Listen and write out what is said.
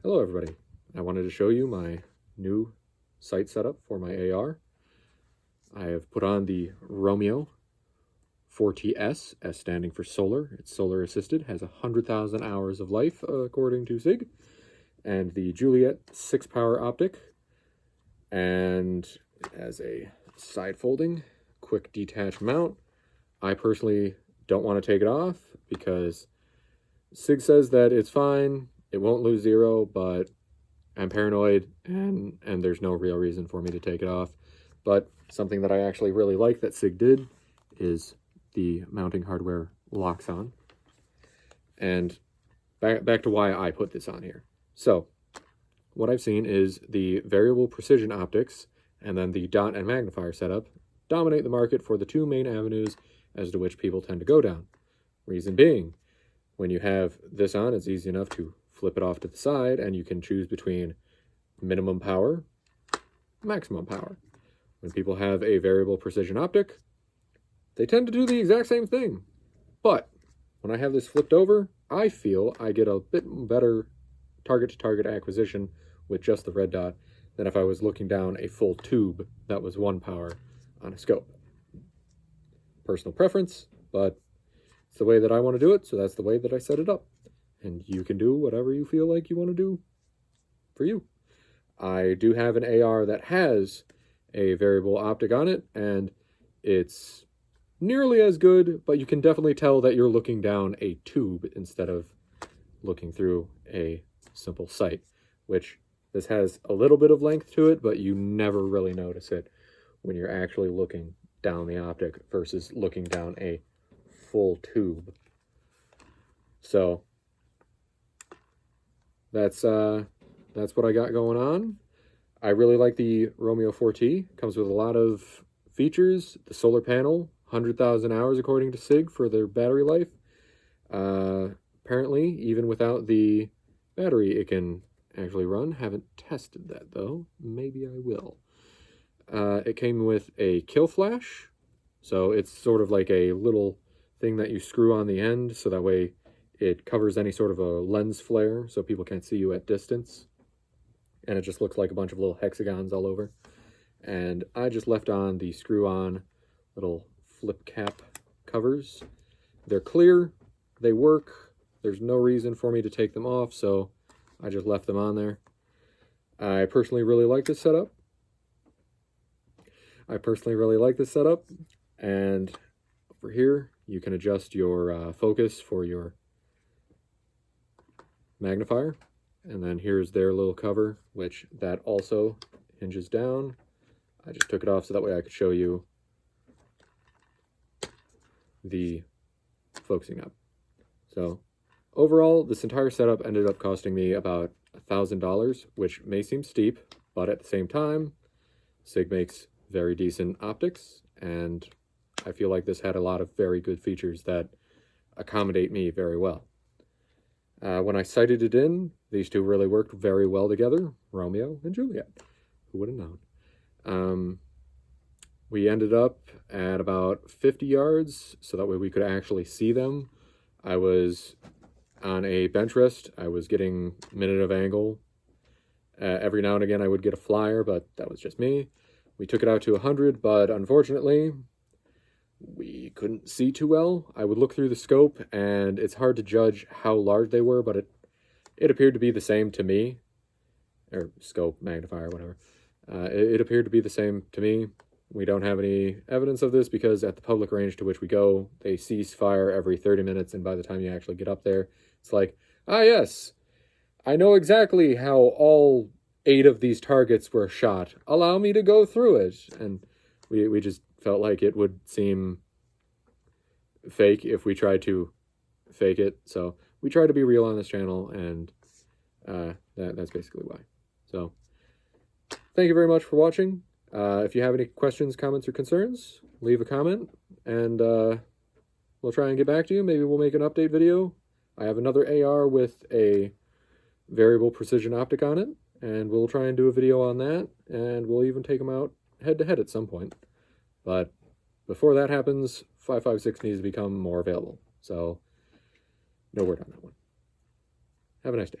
Hello everybody, I wanted to show you my new sight setup for my AR. I have put on the Romeo 4TS, S standing for solar. It's solar assisted, has 100,000 hours of life according to SIG, and the Juliet 6 power optic, and it has a side folding, quick detach mount. I personally don't want to take it off because SIG says that it's fine, it won't lose zero, but I'm paranoid and there's no real reason for me to take it off. But something that I actually really like that SIG did is the mounting hardware locks on. And back to why I put this on here. So what I've seen is the variable precision optics and then the dot and magnifier setup dominate the market for the two main avenues as to which people tend to go down. Reason being, when you have this on, it's easy enough to flip it off to the side and you can choose between minimum power, maximum power. When people have a variable precision optic, they tend to do the exact same thing. But when I have this flipped over, I feel I get a bit better target-to-target acquisition with just the red dot than if I was looking down a full tube that was 1 power on a scope. Personal preference, but it's the way that I want to do it, so that's the way that I set it up. And you can do whatever you feel like you want to do for you. I do have an AR that has a variable optic on it, and it's nearly as good, but you can definitely tell that you're looking down a tube instead of looking through a simple sight, which this has a little bit of length to it, but you never really notice it when you're actually looking down the optic versus looking down a full tube. So that's what I got going on. I really like the Romeo 4T. Comes with a lot of features. The solar panel, 100,000 hours according to SIG for their battery life. Apparently, even without the battery, it can actually run. Haven't tested that though. Maybe I will. It came with a kill flash, so it's sort of like a little thing that you screw on the end, so that way it covers any sort of a lens flare so people can't see you at distance. And it just looks like a bunch of little hexagons all over. And I just left on the screw-on little flip cap covers. They're clear, they work, there's no reason for me to take them off, so I just left them on there. I personally really like this setup. And over here, you can adjust your focus for your magnifier. And then here's their little cover, which that also hinges down. I just took it off so that way I could show you the focusing up. So overall, this entire setup ended up costing me about $1,000, which may seem steep, but at the same time, SIG makes very decent optics, and I feel like this had a lot of very good features that accommodate me very well. When I sighted it in, these two really worked very well together, Romeo and Juliet. Who would have known? We ended up at about 50 yards, so that way we could actually see them. I was on a bench rest. I was getting minute of angle. Every now and again I would get a flyer, but that was just me. We took it out to 100, but unfortunately, we couldn't see too well. I would look through the scope, and it's hard to judge how large they were, but it appeared to be the same to me. Or scope, magnifier, whatever. It appeared to be the same to me. We don't have any evidence of this because at the public range to which we go, they cease fire every 30 minutes, and by the time you actually get up there, it's like, ah yes, I know exactly how all 8 of these targets were shot. Allow me to go through it. And we just felt like it would seem fake if we tried to fake it. So we try to be real on this channel, and that's basically why. So thank you very much for watching. If you have any questions, comments, or concerns, leave a comment, and we'll try and get back to you. Maybe we'll make an update video. I have another AR with a variable precision optic on it, and we'll try and do a video on that, and we'll even take them out head-to-head at some point. But before that happens, 5.56 needs to become more available. So no word on that one. Have a nice day.